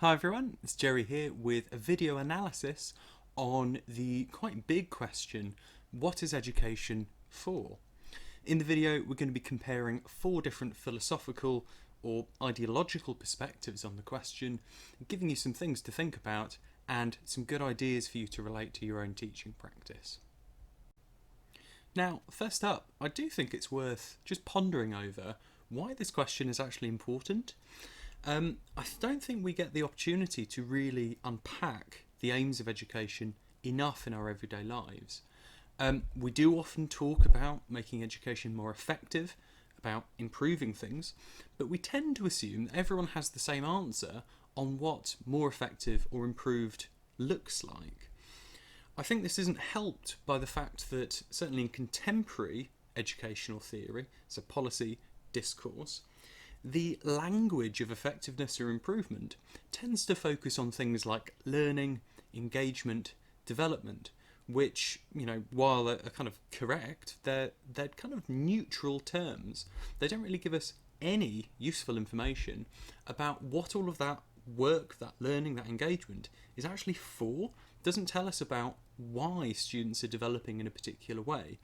Hi everyone, it's Jerry here with a video analysis on the quite big question, what is education for? In the video we're going to be comparing 4 different philosophical or ideological perspectives on the question, giving you some things to think about and some good ideas for you to relate to your own teaching practice. Now, first up, I do think it's worth just pondering over why this question is actually important. I don't think we get the opportunity to really unpack the aims of education enough in our everyday lives. We do often talk about making education more effective, about improving things, but we tend to assume that everyone has the same answer on what more effective or improved looks like. I think this isn't helped by the fact that certainly in contemporary educational theory, so policy, discourse, the language of effectiveness or improvement tends to focus on things like learning, engagement, development, which, while are kind of correct, they're kind of neutral terms. They don't really give us any useful information about what all of that work, that learning, that engagement is actually for. It doesn't tell us about why students are developing in a particular way,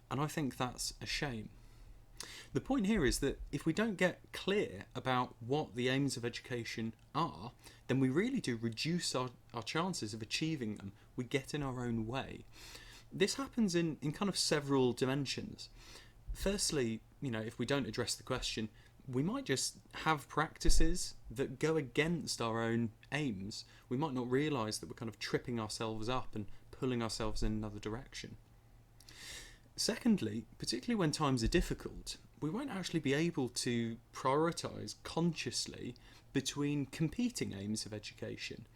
and I think that's a shame. The point here is that if we don't get clear about what the aims of education are, then we really do reduce our chances of achieving them. We get in our own way. This happens in kind of several dimensions. Firstly, if we don't address the question, we might just have practices that go against our own aims. We might not realise that we're kind of tripping ourselves up and pulling ourselves in another direction. Secondly, particularly when times are difficult, we won't actually be able to prioritise consciously between competing aims of education.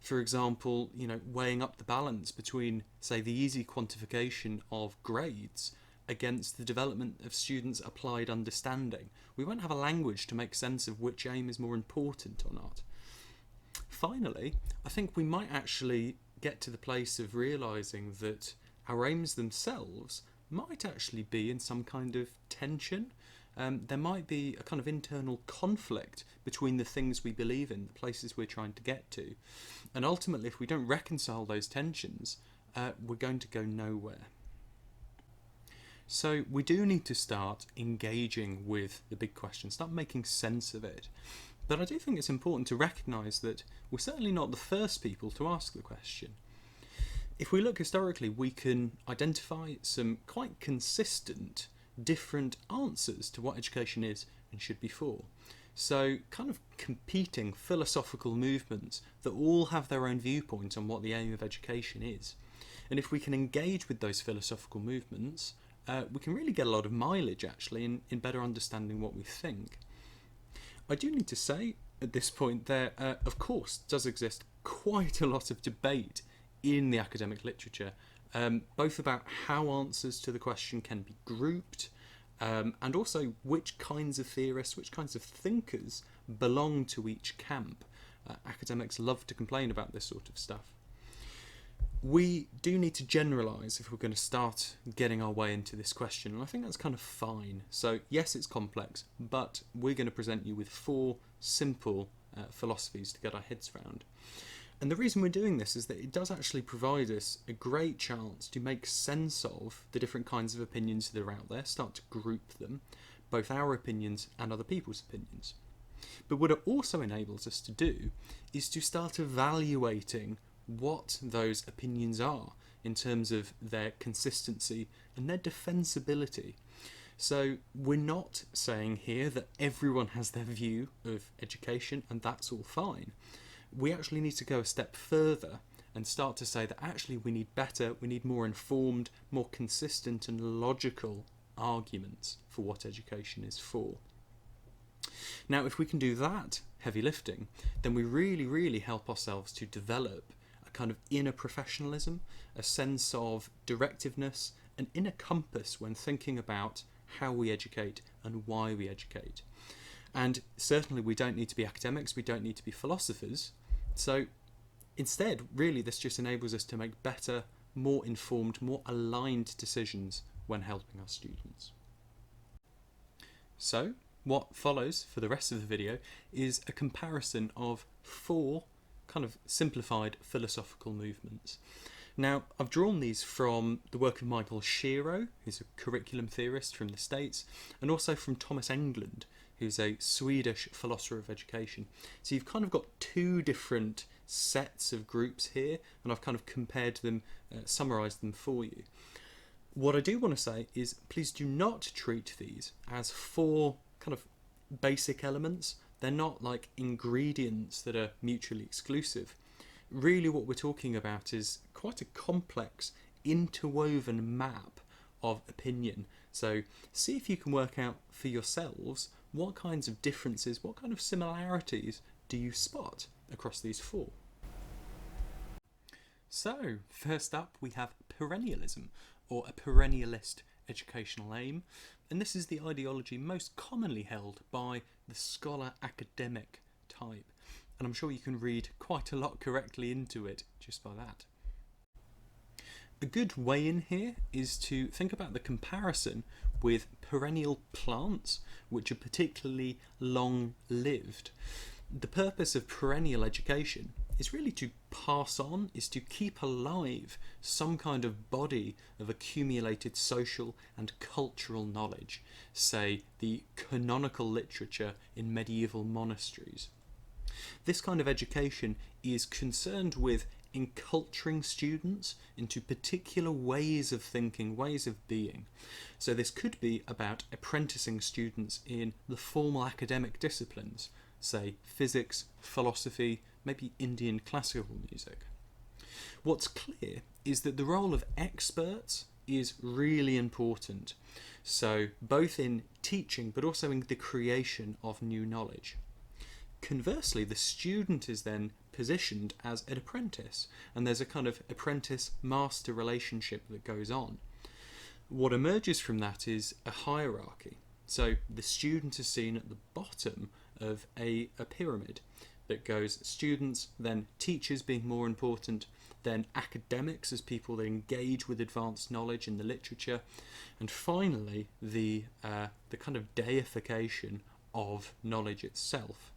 For example, weighing up the balance between, say, the easy quantification of grades against the development of students' applied understanding. We won't have a language to make sense of which aim is more important or not. Finally, I think we might actually get to the place of realising that our aims themselves might actually be in some kind of tension. There might be a kind of internal conflict between the things we believe in, the places we're trying to get to. And ultimately, if we don't reconcile those tensions, we're going to go nowhere. So we do need to start engaging with the big question, start making sense of it. But I do think it's important to recognise that we're certainly not the first people to ask the question. If we look historically, we can identify some quite consistent different answers to what education is and should be for. So kind of competing philosophical movements that all have their own viewpoint on what the aim of education is. And if we can engage with those philosophical movements, we can really get a lot of mileage actually in better understanding what we think. I do need to say at this point there, of course, does exist quite a lot of debate in the academic literature, both about how answers to the question can be grouped, and also which kinds of theorists, which kinds of thinkers belong to each camp. Academics love to complain about this sort of stuff. We do need to generalise if we're going to start getting our way into this question, and I think that's kind of fine. So yes, it's complex, but we're going to present you with 4 simple philosophies to get our heads around. And the reason we're doing this is that it does actually provide us a great chance to make sense of the different kinds of opinions that are out there, start to group them, both our opinions and other people's opinions. But what it also enables us to do is to start evaluating what those opinions are in terms of their consistency and their defensibility. So we're not saying here that everyone has their view of education and that's all fine. We actually need to go a step further and start to say that actually we need better, we need more informed, more consistent and logical arguments for what education is for. Now, if we can do that heavy lifting, then we really help ourselves to develop a kind of inner professionalism, a sense of directiveness, an inner compass when thinking about how we educate and why we educate. And certainly we don't need to be academics, we don't need to be philosophers. So instead, really, this just enables us to make better, more informed, more aligned decisions when helping our students. So What follows for the rest of the video is a comparison of 4 kind of simplified philosophical movements. Now, I've drawn these from the work of Michael Shiro, who's a curriculum theorist from the States, and also from Thomas England, who's a Swedish philosopher of education. So you've kind of got 2 different sets of groups here, and I've kind of compared them, summarised them for you. What I do want to say is please do not treat these as 4 kind of basic elements. They're not like ingredients that are mutually exclusive. Really what we're talking about is quite a complex interwoven map of opinion. So see if you can work out for yourselves what kinds of differences, what kind of similarities do you spot across these 4. So first up we have perennialism, or a perennialist educational aim, and this is the ideology most commonly held by the scholar academic type. And I'm sure you can read quite a lot correctly into it just by that. A good way in here is to think about the comparison with perennial plants, which are particularly long-lived. The purpose of perennial education is really to pass on, is to keep alive some kind of body of accumulated social and cultural knowledge, say the canonical literature in medieval monasteries. This kind of education is concerned with enculturing students into particular ways of thinking, ways of being. So this could be about apprenticing students in the formal academic disciplines, say physics, philosophy, maybe Indian classical music. What's clear is that the role of experts is really important, so both in teaching but also in the creation of new knowledge. Conversely, the student is then positioned as an apprentice, and there's a kind of apprentice-master relationship that goes on. What emerges from that is a hierarchy. So the student is seen at the bottom of a pyramid that goes students, then teachers being more important, then academics as people that engage with advanced knowledge in the literature, and finally the kind of deification of knowledge itself.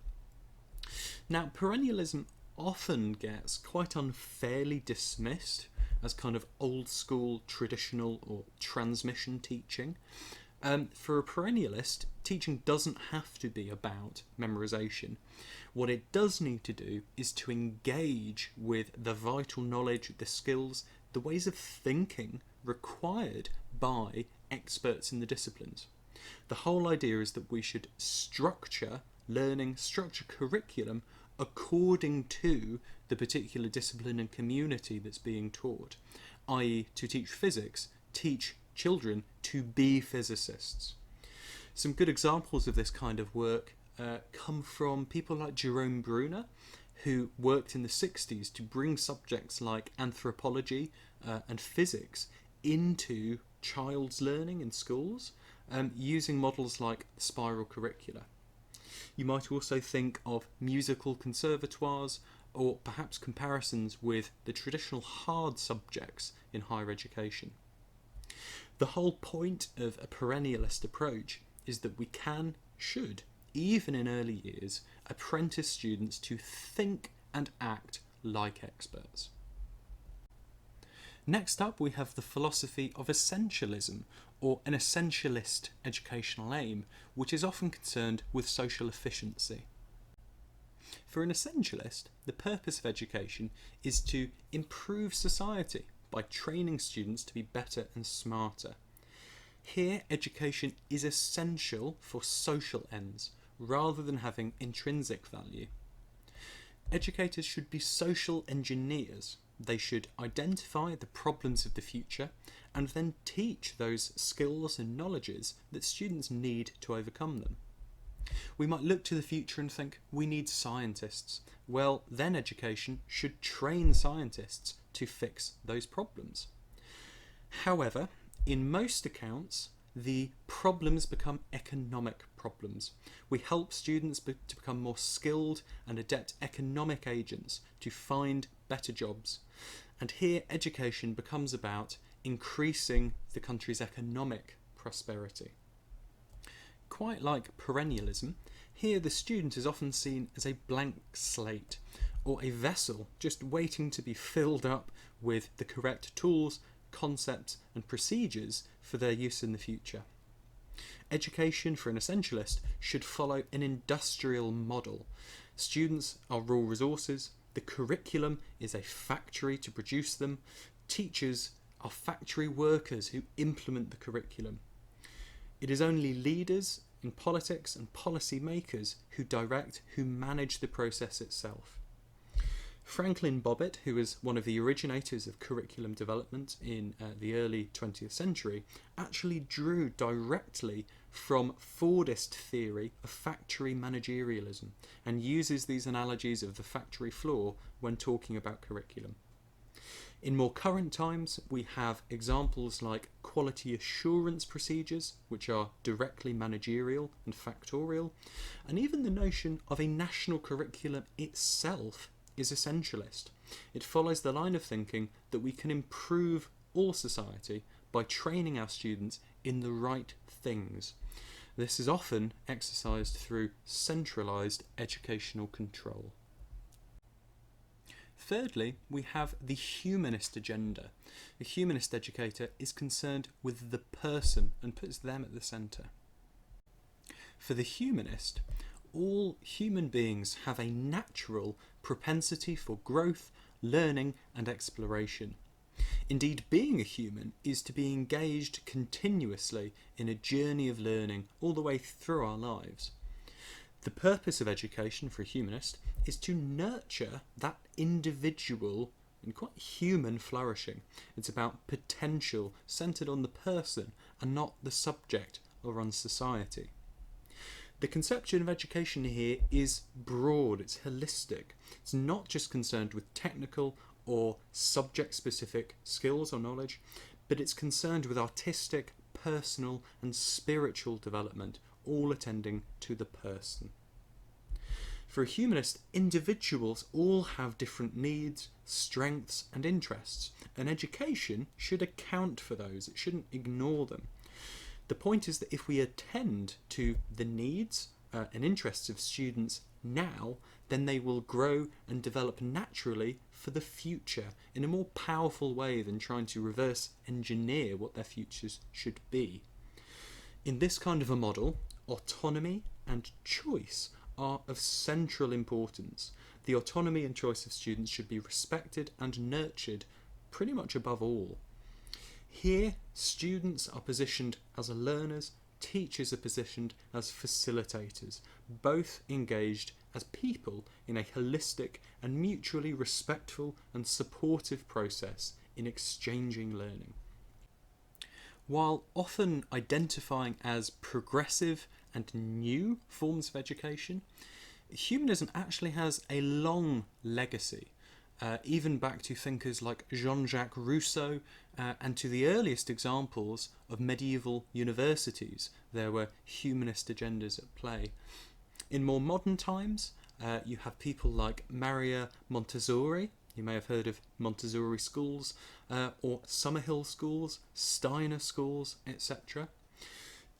Now, perennialism often gets quite unfairly dismissed as kind of old school, traditional or transmission teaching. For a perennialist, teaching doesn't have to be about memorization. What it does need to do is to engage with the vital knowledge, the skills, the ways of thinking required by experts in the disciplines. The whole idea is that we should structure learning, structure curriculum according to the particular discipline and community that's being taught, i.e. to teach physics, teach children to be physicists. Some good examples of this kind of work come from people like Jerome Bruner, who worked in the 60s to bring subjects like anthropology and physics into child's learning in schools, using models like the spiral curricula. You might also think of musical conservatoires, or perhaps comparisons with the traditional hard subjects in higher education. The whole point of a perennialist approach is that we should, even in early years, apprentice students to think and act like experts. Next up, we have the philosophy of essentialism, or an essentialist educational aim, which is often concerned with social efficiency. For an essentialist, the purpose of education is to improve society by training students to be better and smarter. Here, education is essential for social ends, rather than having intrinsic value. Educators should be social engineers. They should identify the problems of the future and then teach those skills and knowledges that students need to overcome them. We might look to the future and think, we need scientists. Well, then education should train scientists to fix those problems. However, in most accounts, the problems become economic problems. We help students to become more skilled and adept economic agents to find better jobs. And here education becomes about increasing the country's economic prosperity. quite like perennialism, here the student is often seen as a blank slate, or a vessel just waiting to be filled up with the correct tools, concepts and procedures for their use in the future. Education for an essentialist should follow an industrial model. Students are raw resources, the curriculum is a factory to produce them, teachers are factory workers who implement the curriculum. It is only leaders in politics and policy makers who direct, who manage the process itself. Franklin Bobbitt, who was one of the originators of curriculum development in the early 20th century, actually drew directly from Fordist theory of factory managerialism and uses these analogies of the factory floor when talking about curriculum. In more current times, we have examples like quality assurance procedures, which are directly managerial and factorial, and even the notion of a national curriculum itself is essentialist. It follows the line of thinking that we can improve all society by training our students in the right things. This is often exercised through centralised educational control. Thirdly, we have the humanist agenda. A humanist educator is concerned with the person and puts them at the centre. For the humanist, all human beings have a natural propensity for growth, learning and exploration. Indeed, being a human is to be engaged continuously in a journey of learning all the way through our lives. The purpose of education for a humanist is to nurture that individual and quite human flourishing. It's about potential centred on the person and not the subject or on society. The conception of education here is broad, it's holistic. It's not just concerned with technical or subject-specific skills or knowledge, but it's concerned with artistic, personal and spiritual development, all attending to the person. For a humanist, individuals all have different needs, strengths and interests, and education should account for those, it shouldn't ignore them. The point is that if we attend to the needs and interests of students now, then they will grow and develop naturally for the future in a more powerful way than trying to reverse engineer what their futures should be. In this kind of a model, autonomy and choice are of central importance. The autonomy and choice of students should be respected and nurtured pretty much above all. Here, students are positioned as learners, teachers are positioned as facilitators, both engaged as people in a holistic and mutually respectful and supportive process in exchanging learning. While often identifying as progressive and new forms of education, humanism actually has a long legacy. Even back to thinkers like Jean-Jacques Rousseau and to the earliest examples of medieval universities, there were humanist agendas at play. In more modern times, you have people like Maria Montessori, you may have heard of Montessori schools, or Summerhill schools, Steiner schools, etc.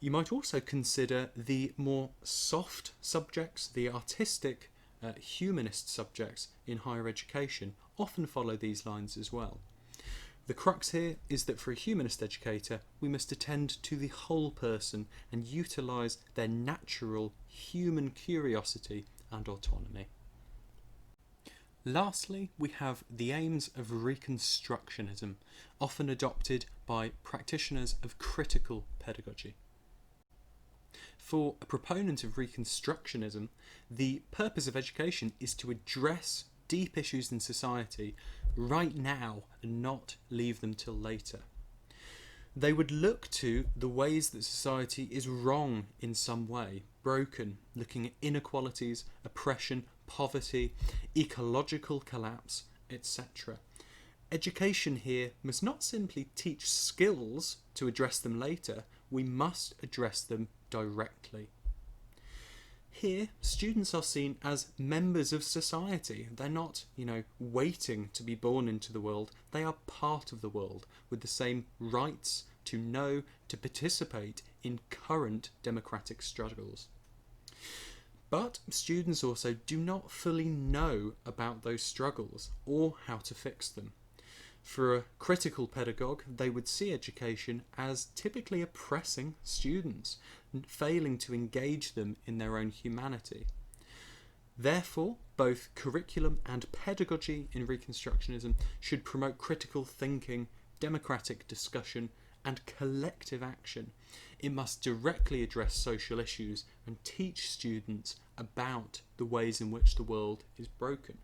You might also consider the more soft subjects, the artistic humanist subjects in higher education often follow these lines as well. The crux here is that for a humanist educator, we must attend to the whole person and utilise their natural human curiosity and autonomy. Lastly, we have the aims of Reconstructionism, often adopted by practitioners of critical pedagogy. For a proponent of Reconstructionism, the purpose of education is to address deep issues in society right now and not leave them till later. They would look to the ways that society is wrong in some way, broken, looking at inequalities, oppression, poverty, ecological collapse, etc. Education here must not simply teach skills to address them later, we must address them directly. Here, students are seen as members of society. They're not, waiting to be born into the world. They are part of the world with the same rights to know, to participate in current democratic struggles. But students also do not fully know about those struggles or how to fix them. For a critical pedagogue, they would see education as typically oppressing students, failing to engage them in their own humanity. Therefore, both curriculum and pedagogy in Reconstructionism should promote critical thinking, democratic discussion, and collective action. It must directly address social issues and teach students about the ways in which the world is broken.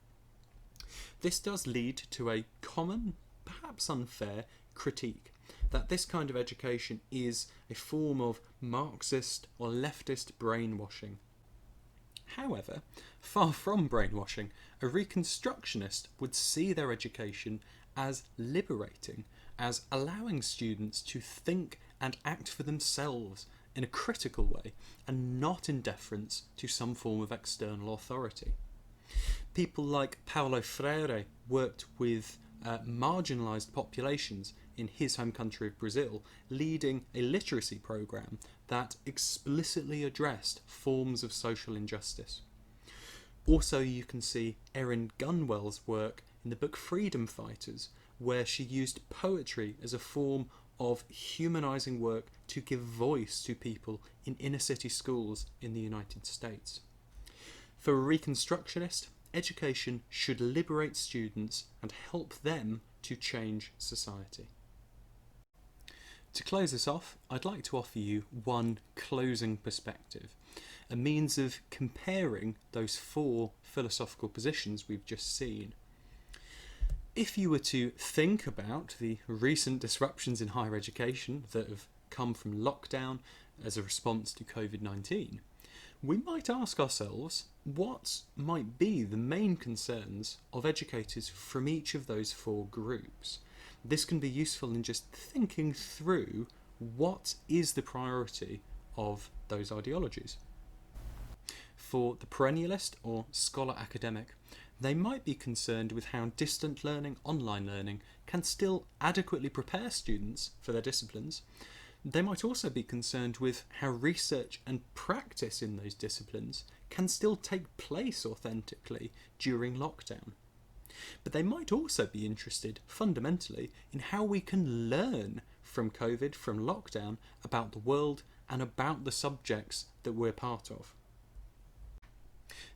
This does lead to a common, perhaps unfair, critique that this kind of education is a form of Marxist or leftist brainwashing. However, far from brainwashing, a Reconstructionist would see their education as liberating, as allowing students to think and act for themselves in a critical way, and not in deference to some form of external authority. People like Paulo Freire worked with marginalised populations in his home country of Brazil, leading a literacy programme that explicitly addressed forms of social injustice. Also, you can see Erin Gunwell's work in the book Freedom Fighters, where she used poetry as a form of humanising work to give voice to people in inner city schools in the United States. For a Reconstructionist, education should liberate students and help them to change society. To close this off, I'd like to offer you one closing perspective, a means of comparing those four philosophical positions we've just seen. If you were to think about the recent disruptions in higher education that have come from lockdown as a response to COVID-19, we might ask ourselves what might be the main concerns of educators from each of those four groups. This can be useful in just thinking through what is the priority of those ideologies. For the perennialist or scholar academic, they might be concerned with how distant learning, online learning, can still adequately prepare students for their disciplines. They might also be concerned with how research and practice in those disciplines can still take place authentically during lockdown. But they might also be interested, fundamentally, in how we can learn from COVID, from lockdown, about the world and about the subjects that we're part of.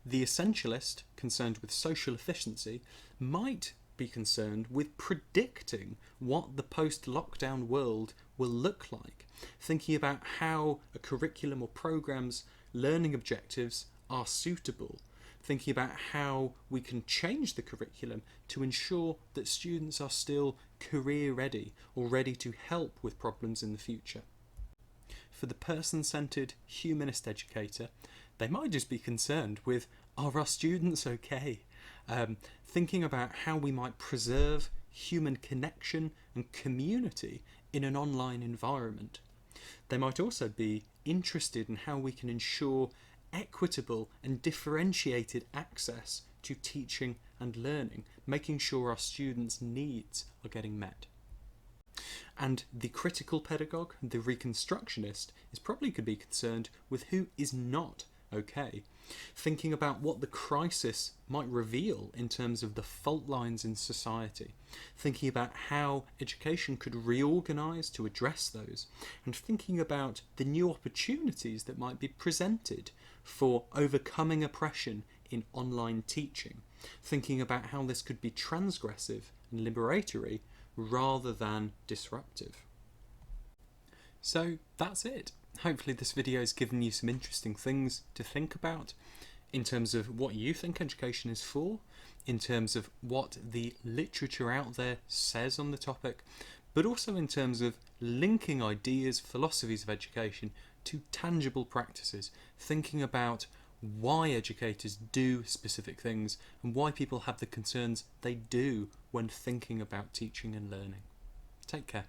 The essentialist, concerned with social efficiency, might be concerned with predicting what the post-lockdown world will look like, thinking about how a curriculum or program's learning objectives are suitable, thinking about how we can change the curriculum to ensure that students are still career ready or ready to help with problems in the future. For the person-centred humanist educator, they might just be concerned with, are our students okay? Thinking about how we might preserve human connection and community in an online environment. They might also be interested in how we can ensure equitable and differentiated access to teaching and learning, making sure our students' needs are getting met. And the critical pedagogue, the Reconstructionist, is probably could be concerned with who is not okay, thinking about what the crisis might reveal in terms of the fault lines in society, thinking about how education could reorganise to address those, and thinking about the new opportunities that might be presented for overcoming oppression in online teaching, thinking about how this could be transgressive and liberatory rather than disruptive. So that's it. Hopefully this video has given you some interesting things to think about in terms of what you think education is for, in terms of what the literature out there says on the topic, but also in terms of linking ideas, philosophies of education to tangible practices, thinking about why educators do specific things and why people have the concerns they do when thinking about teaching and learning. Take care.